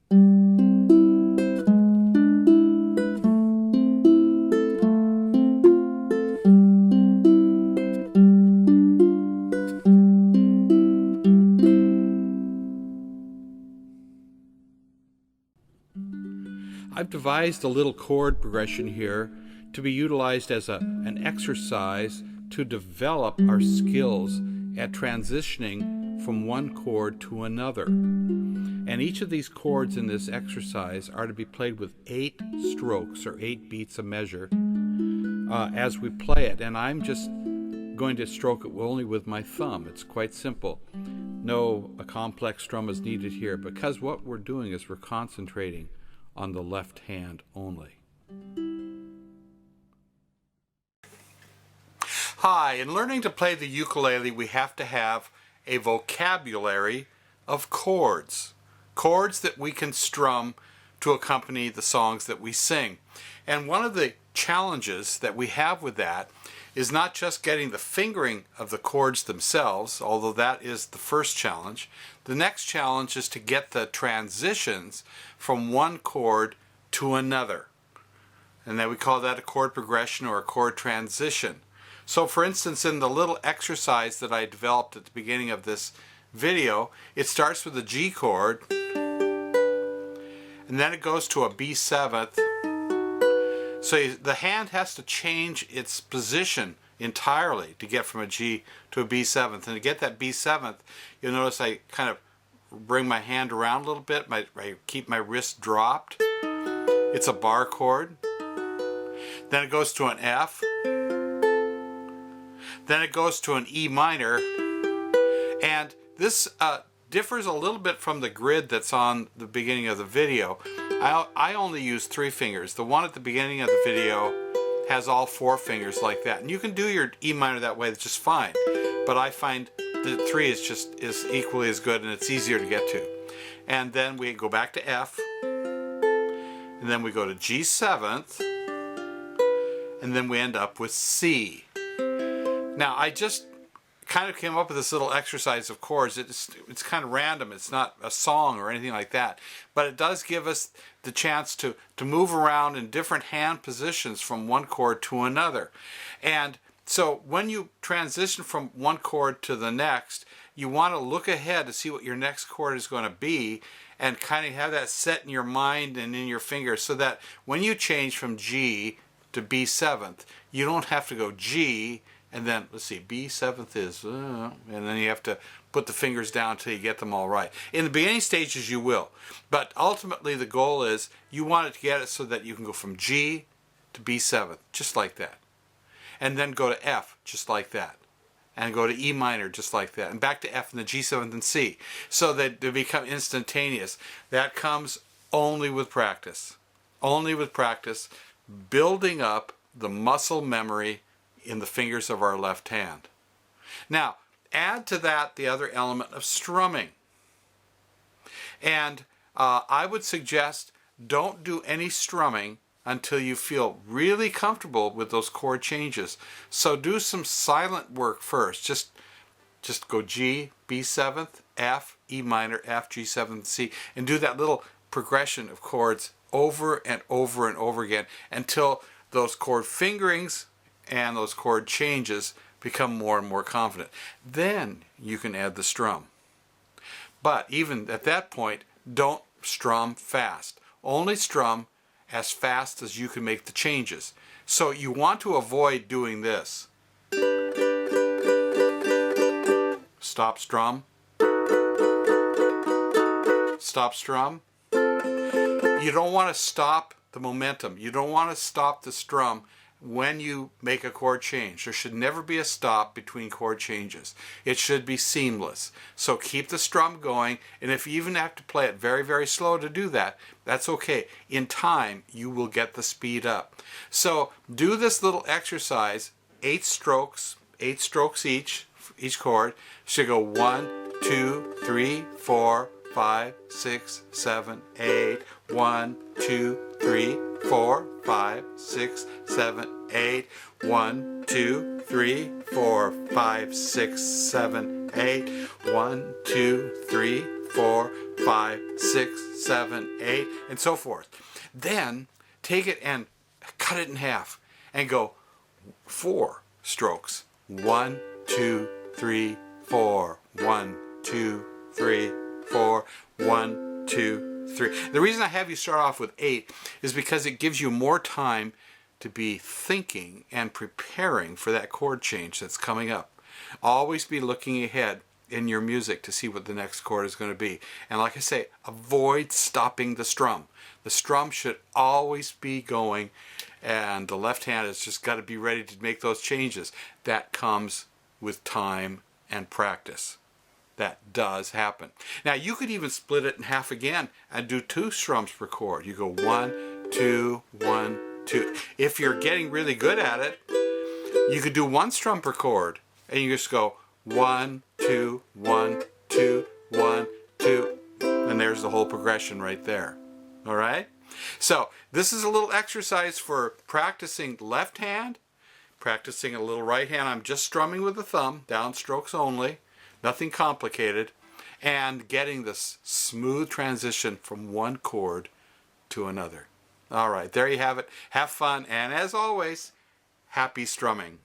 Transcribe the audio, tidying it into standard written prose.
I've devised a little chord progression here to be utilized as an exercise to develop our skills at transitioning from one chord to another. And each of these chords in this exercise are to be played with 8 strokes or 8 beats a measure as we play it. And I'm just going to stroke it only with my thumb. It's quite simple. No complex strum is needed here because what we're doing is we're concentrating on the left hand only. Hi, in learning to play the ukulele, we have to have a vocabulary of chords. Chords that we can strum to accompany the songs that we sing. And one of the challenges that we have with that is not just getting the fingering of the chords themselves, although that is the first challenge. The next challenge is to get the transitions from one chord to another. And then we call that a chord progression or a chord transition. So for instance, in the little exercise that I developed at the beginning of this video, it starts with a G chord, and then it goes to a B7th. So the hand has to change its position entirely to get from a G to a B7th. And to get that B7th, you'll notice I kind of bring my hand around a little bit. I keep my wrist dropped. It's a bar chord. Then it goes to an F. Then it goes to an E minor. And this differs a little bit from the grid that's on the beginning of the video. I only use 3 fingers. The one at the beginning of the video has all 4 fingers like that. And you can do your E minor that way, that's just fine. But I find that 3 is equally as good and it's easier to get to. And then we go back to F. And then we go to G7th. And then we end up with C. Now I just kind of came up with this little exercise of chords. It's kind of random. It's not a song or anything like that, but it does give us the chance to move around in different hand positions from one chord to another. And so when you transition from one chord to the next, you want to look ahead to see what your next chord is going to be and kind of have that set in your mind and in your fingers so that when you change from G to B7th, you don't have to go G and then, let's see, B7th is, and then you have to put the fingers down until you get them all right. In the beginning stages you will, but ultimately the goal is you want to get it so that you can go from G to B7th, just like that. And then go to F, just like that. And go to E minor, just like that. And back to F and the G7th and C, so that they become instantaneous. That comes only with practice. Only with practice, building up the muscle memory in the fingers of our left hand. Now, add to that the other element of strumming. And I would suggest don't do any strumming until you feel really comfortable with those chord changes. So do some silent work first. Just go G, B7th, F, E minor, F, G7th, C, and do that little progression of chords over and over and over again until those chord fingerings and those chord changes become more and more confident. Then you can add the strum. But even at that point, don't strum fast. Only strum as fast as you can make the changes. So you want to avoid doing this. Stop strum. Stop strum. You don't want to stop the momentum. You don't want to stop the strum when you make a chord change. There should never be a stop between chord changes. It should be seamless. So keep the strum going, and if you even have to play it very, very slow to do that, that's okay. In time, you will get the speed up. So do this little exercise, 8 strokes each chord. Should go 1, 2, 3, 4, 5, 6, 7, 8. 1, 2, 3, 4, 5, 6, 7, 8. 1, 2, 3, 4, 5, 6, 7, 8. 1, 2, 3, 4, 5, 6, 7, 8, and so forth. Then take it and cut it in half and go 4 strokes. 1, 2, 3, 4. 1, 2, 3, 4. 1, 2, 3. The reason I have you start off with 8 is because it gives you more time to be thinking and preparing for that chord change that's coming up. Always be looking ahead in your music to see what the next chord is going to be. And like I say, avoid stopping the strum. The strum should always be going, and the left hand has just got to be ready to make those changes. That comes with time and practice. That does happen. Now you could even split it in half again and do 2 strums per chord. You go 1, 2, 1, 2. If you're getting really good at it, you could do 1 strum per chord, and you just go 1, 2, 1, 2, 1, 2, and there's the whole progression right there. All right? So this is a little exercise for practicing left hand, practicing a little right hand. I'm just strumming with the thumb, down strokes only, nothing complicated, and getting this smooth transition from one chord to another. All right, there you have it. Have fun, and as always, happy strumming.